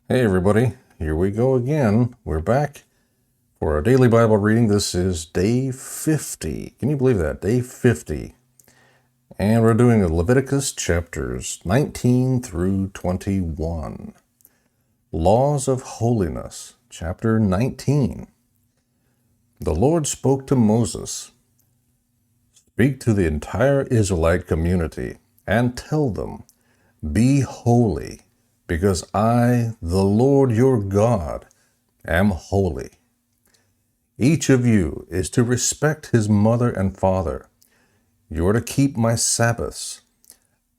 Hey everybody, here we go again. We're back for our daily Bible reading. This is day 50. Can you believe that? Day 50. And we're doing Leviticus chapters 19 through 21. Laws of Holiness, chapter 19. The Lord spoke to Moses, "Speak to the entire Israelite community and tell them, 'Be holy, because I, the Lord your God, am holy. Each of you is to respect his mother and father. You are to keep my Sabbaths.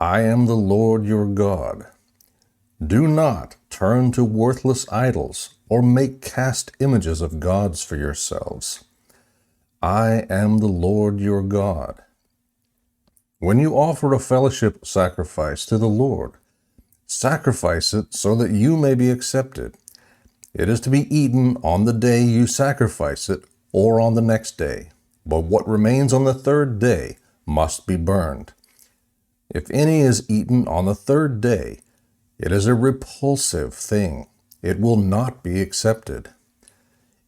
I am the Lord your God. Do not turn to worthless idols or make cast images of gods for yourselves. I am the Lord your God. When you offer a fellowship sacrifice to the Lord, sacrifice it so that you may be accepted. It is to be eaten on the day you sacrifice it or on the next day, but what remains on the third day must be burned. If any is eaten on the third day, it is a repulsive thing. It will not be accepted.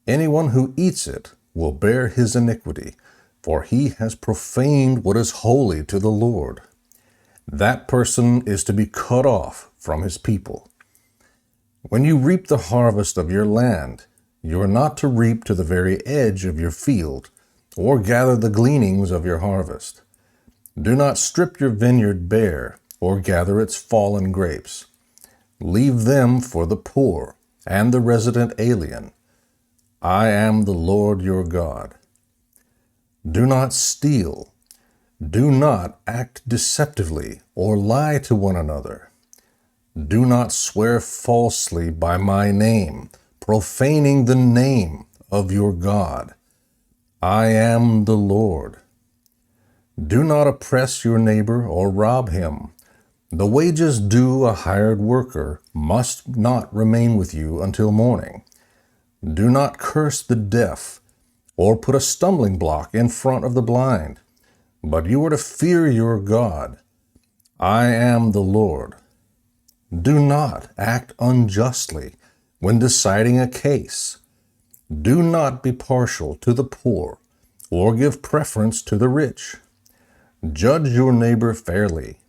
Anyone who eats it will bear his iniquity, for he has profaned what is holy to the Lord. That person is to be cut off from his people. When you reap the harvest of your land, you are not to reap to the very edge of your field, or gather the gleanings of your harvest. Do not strip your vineyard bare, or gather its fallen grapes. Leave them for the poor and the resident alien. I am the Lord your God. Do not steal. Do not act deceptively or lie to one another. Do not swear falsely by my name, profaning the name of your God. I am the Lord. Do not oppress your neighbor or rob him. The wages due a hired worker must not remain with you until morning. Do not curse the deaf or put a stumbling block in front of the blind, but you are to fear your God. I am the Lord. Do not act unjustly when deciding a case. Do not be partial to the poor or give preference to the rich. Judge your neighbor fairly.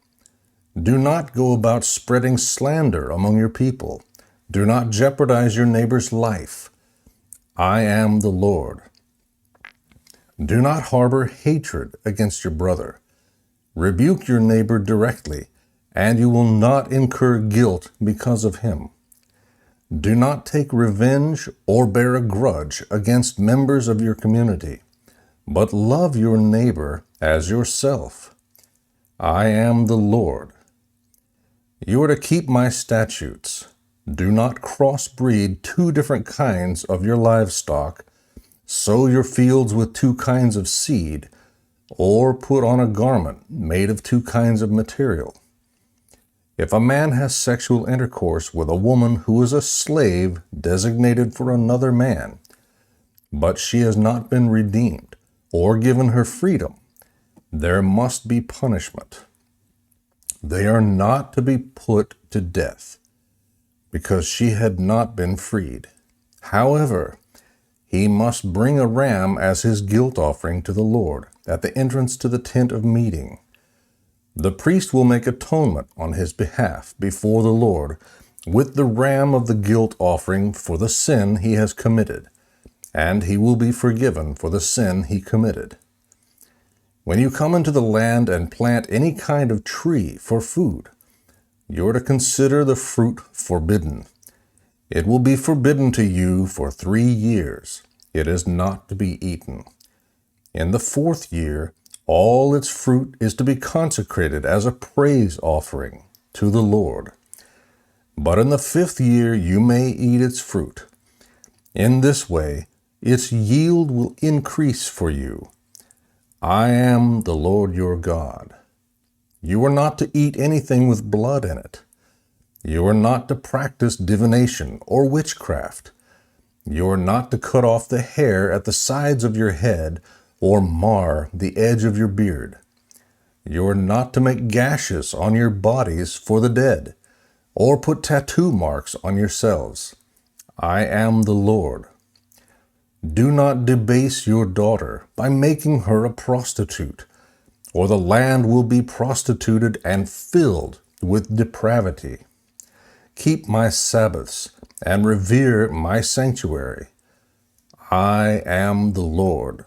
Do not go about spreading slander among your people. Do not jeopardize your neighbor's life. I am the Lord. Do not harbor hatred against your brother. Rebuke your neighbor directly, and you will not incur guilt because of him. Do not take revenge or bear a grudge against members of your community, but love your neighbor as yourself. I am the Lord. You are to keep my statutes. Do not crossbreed two different kinds of your livestock, sow your fields with two kinds of seed, or put on a garment made of two kinds of material. If a man has sexual intercourse with a woman who is a slave designated for another man, but she has not been redeemed or given her freedom, there must be punishment. They are not to be put to death, because she had not been freed. However, he must bring a ram as his guilt offering to the Lord at the entrance to the tent of meeting. The priest will make atonement on his behalf before the Lord with the ram of the guilt offering for the sin he has committed, and he will be forgiven for the sin he committed. When you come into the land and plant any kind of tree for food, you are to consider the fruit forbidden. It will be forbidden to you for 3 years. It is not to be eaten. In the 4th year, all its fruit is to be consecrated as a praise offering to the Lord. But in the 5th year you may eat its fruit. In this way, its yield will increase for you. I am the Lord your God. You are not to eat anything with blood in it. You are not to practice divination or witchcraft. You are not to cut off the hair at the sides of your head or mar the edge of your beard. You are not to make gashes on your bodies for the dead, or put tattoo marks on yourselves. I am the Lord. Do not debase your daughter by making her a prostitute, or the land will be prostituted and filled with depravity. Keep my Sabbaths and revere my sanctuary. I am the Lord.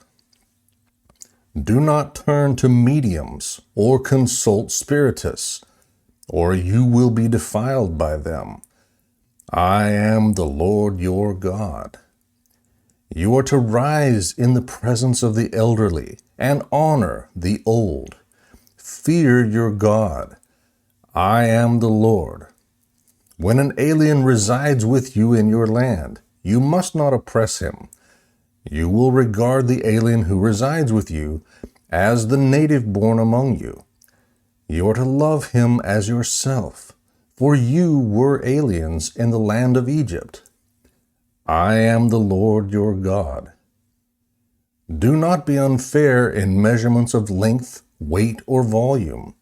Do not turn to mediums or consult spiritists, or you will be defiled by them. I am the Lord your God. You are to rise in the presence of the elderly and honor the old. Fear your God. I am the Lord. When an alien resides with you in your land, you must not oppress him. You will regard the alien who resides with you as the native born among you. You are to love him as yourself, for you were aliens in the land of Egypt. I am the Lord your God. Do not be unfair in measurements of length, weight, or volume.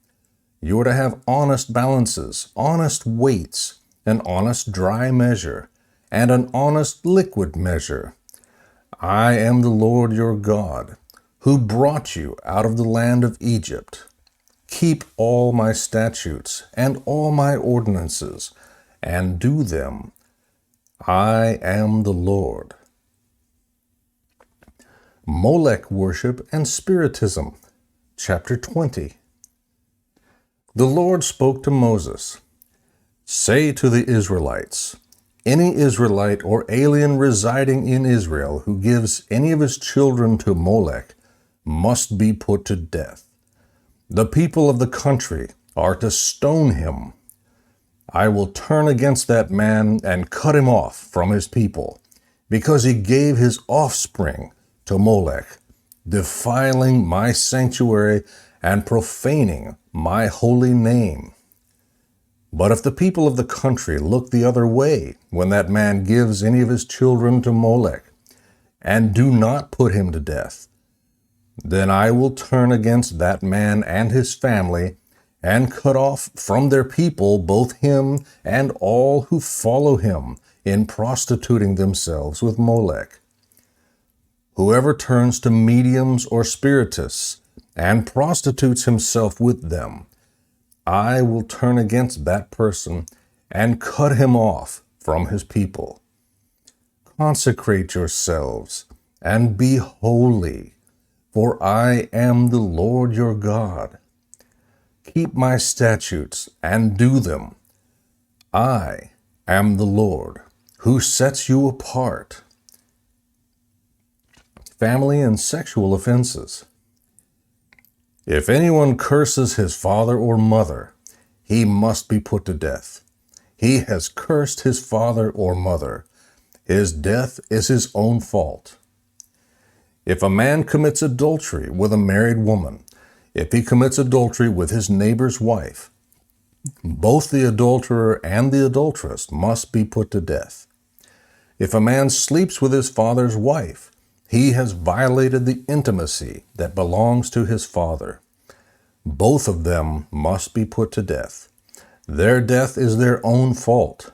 You are to have honest balances, honest weights, an honest dry measure, and an honest liquid measure. I am the Lord your God, who brought you out of the land of Egypt. Keep all my statutes and all my ordinances, and do them. I am the Lord. Molech worship and spiritism. Chapter 20. The Lord spoke to Moses, Say to the Israelites, any Israelite or alien residing in Israel who gives any of his children to Molech must be put to death. The people of the country are to stone him. I will turn against that man and cut him off from his people, because he gave his offspring to Molech, defiling my sanctuary and profaning my holy name. But if the people of the country look the other way when that man gives any of his children to Molech, and do not put him to death, then I will turn against that man and his family, and cut off from their people both him and all who follow him in prostituting themselves with Molech. Whoever turns to mediums or spiritists and prostitutes himself with them, I will turn against that person and cut him off from his people. Consecrate yourselves and be holy, for I am the Lord your God. Keep my statutes and do them. I am the Lord, who sets you apart. Family and sexual offenses. If anyone curses his father or mother, he must be put to death. He has cursed his father or mother. His death is his own fault. If a man commits adultery with a married woman, if he commits adultery with his neighbor's wife, both the adulterer and the adulteress must be put to death. If a man sleeps with his father's wife, he has violated the intimacy that belongs to his father. Both of them must be put to death. Their death is their own fault.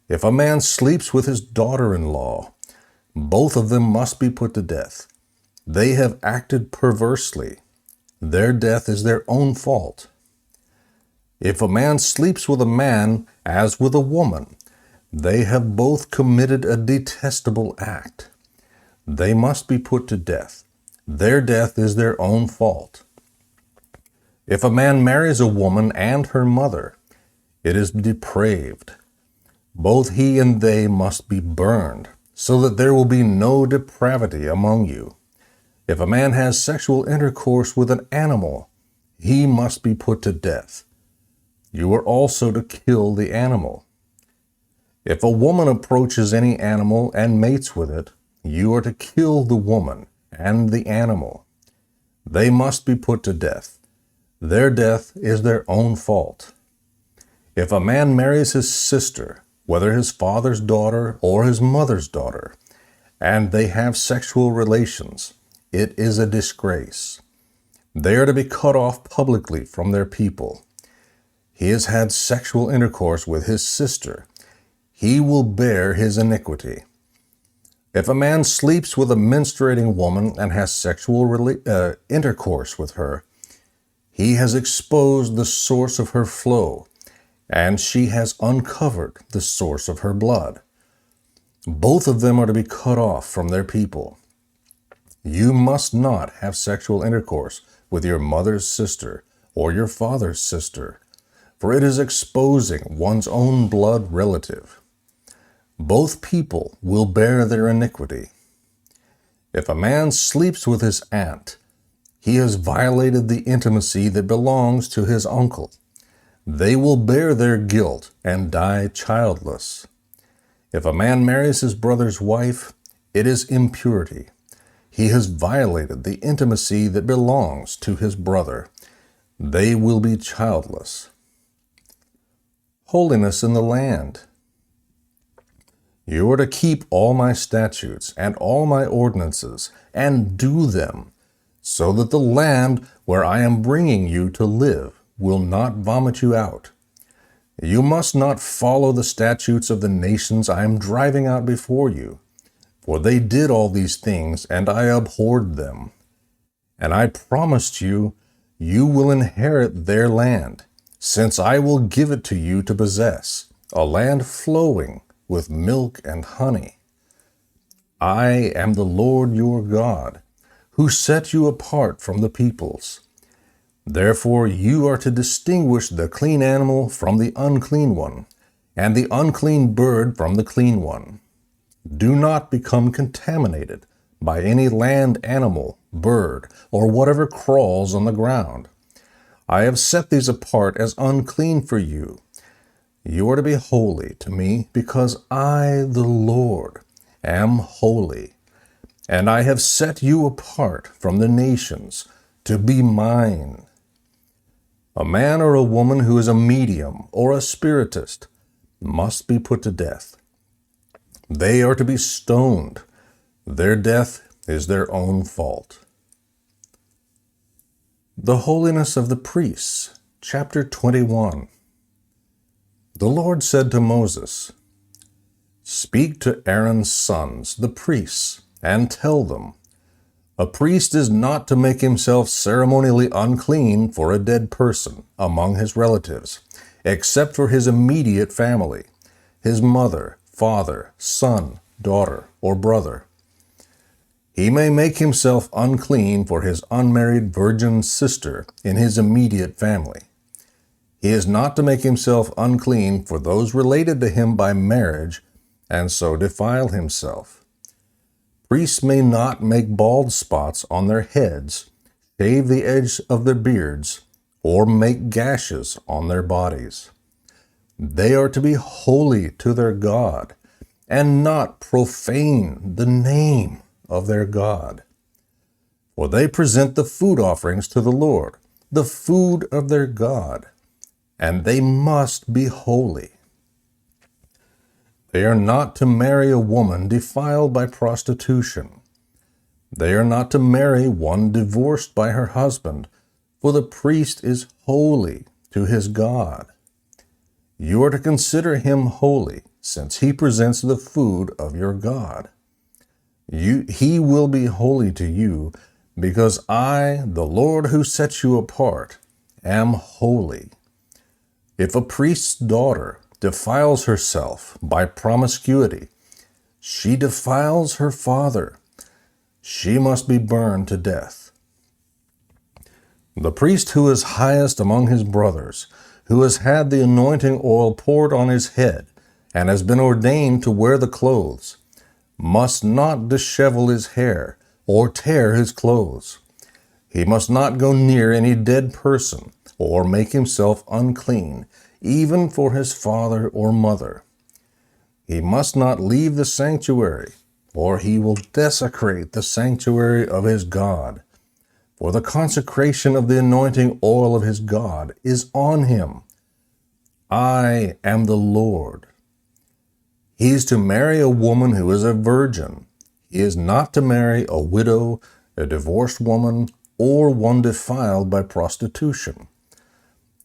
If a man sleeps with his daughter-in-law, both of them must be put to death. They have acted perversely. Their death is their own fault. If a man sleeps with a man as with a woman, they have both committed a detestable act. They must be put to death. Their death is their own fault. If a man marries a woman and her mother, it is depraved. Both he and they must be burned, so that there will be no depravity among you. If a man has sexual intercourse with an animal, he must be put to death. You are also to kill the animal. If a woman approaches any animal and mates with it, you are to kill the woman and the animal. They must be put to death. Their death is their own fault. If a man marries his sister, whether his father's daughter or his mother's daughter, and they have sexual relations, it is a disgrace. They are to be cut off publicly from their people. he has had sexual intercourse with his sister, he will bear his iniquity. If a man sleeps with a menstruating woman and has sexual intercourse with her, he has exposed the source of her flow, and she has uncovered the source of her blood. Both of them are to be cut off from their people. You must not have sexual intercourse with your mother's sister or your father's sister, for it is exposing one's own blood relative. Both people will bear their iniquity. If a man sleeps with his aunt, he has violated the intimacy that belongs to his uncle. They will bear their guilt and die childless. If a man marries his brother's wife, it is impurity. He has violated the intimacy that belongs to his brother. They will be childless. Holiness in the land. You are to keep all my statutes and all my ordinances, and do them, so that the land where I am bringing you to live will not vomit you out. You must not follow the statutes of the nations I am driving out before you, for they did all these things, and I abhorred them. And I promised you, you will inherit their land, since I will give it to you to possess, a land flowing with milk and honey. I am the Lord your God, who set you apart from the peoples. Therefore you are to distinguish the clean animal from the unclean one, and the unclean bird from the clean one. Do not become contaminated by any land animal, bird, or whatever crawls on the ground. I have set these apart as unclean for you. You are to be holy to me, because I, the Lord, am holy, and I have set you apart from the nations to be mine. A man or a woman who is a medium or a spiritist must be put to death. They are to be stoned. Their death is their own fault. The holiness of the priests, chapter 21. The Lord said to Moses, "Speak to Aaron's sons, the priests, and tell them, a priest is not to make himself ceremonially unclean for a dead person among his relatives, except for his immediate family, his mother, father, son, daughter, or brother. He may make himself unclean for his unmarried virgin sister in his immediate family. He is not to make himself unclean for those related to him by marriage, and so defile himself. Priests may not make bald spots on their heads, shave the edge of their beards, or make gashes on their bodies. They are to be holy to their God, and not profane the name of their God. For they present the food offerings to the Lord, the food of their God, and they must be holy. They are not to marry a woman defiled by prostitution. They are not to marry one divorced by her husband, for the priest is holy to his God. You are to consider him holy, since he presents the food of your God. He will be holy to you, because I, the Lord who sets you apart, am holy. If a priest's daughter defiles herself by promiscuity, she defiles her father. She must be burned to death. The priest who is highest among his brothers, who has had the anointing oil poured on his head and has been ordained to wear the clothes, must not dishevel his hair or tear his clothes. He must not go near any dead person or make himself unclean, even for his father or mother. He must not leave the sanctuary, or he will desecrate the sanctuary of his God. For the consecration of the anointing oil of his God is on him. I am the Lord. He is to marry a woman who is a virgin. He is not to marry a widow, a divorced woman, or one defiled by prostitution.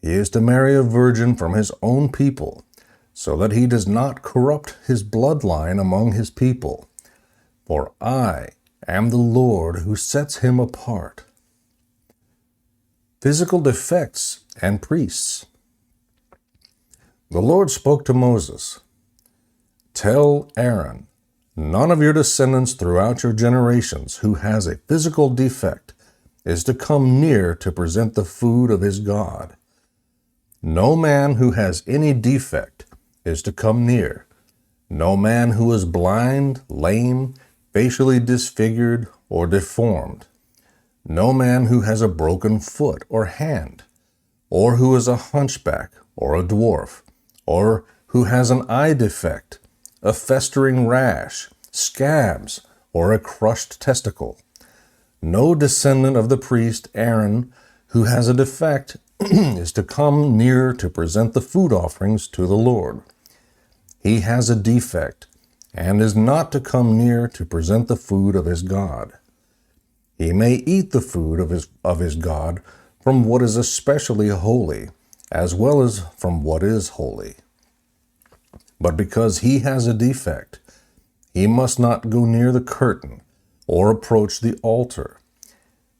He is to marry a virgin from his own people, so that he does not corrupt his bloodline among his people. For I am the Lord who sets him apart. Physical defects and priests. The Lord spoke to Moses, "Tell Aaron, none of your descendants throughout your generations who has a physical defect is to come near to present the food of his God. No man who has any defect is to come near. No man who is blind, lame, facially disfigured, or deformed. No man who has a broken foot or hand, or who is a hunchback or a dwarf, or who has an eye defect, a festering rash, scabs, or a crushed testicle. No descendant of the priest Aaron who has a defect is to come near to present the food offerings to the Lord. He has a defect and is not to come near to present the food of his God. He may eat the food of his God from what is especially holy, as well as from what is holy. But because he has a defect, he must not go near the curtain or approach the altar.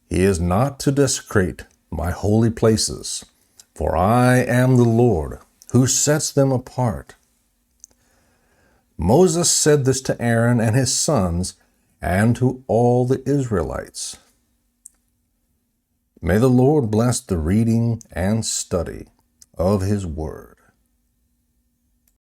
He is not to desecrate my holy places, for I am the Lord who sets them apart." Moses said this to Aaron and his sons and to all the Israelites. May the Lord bless the reading and study of his word.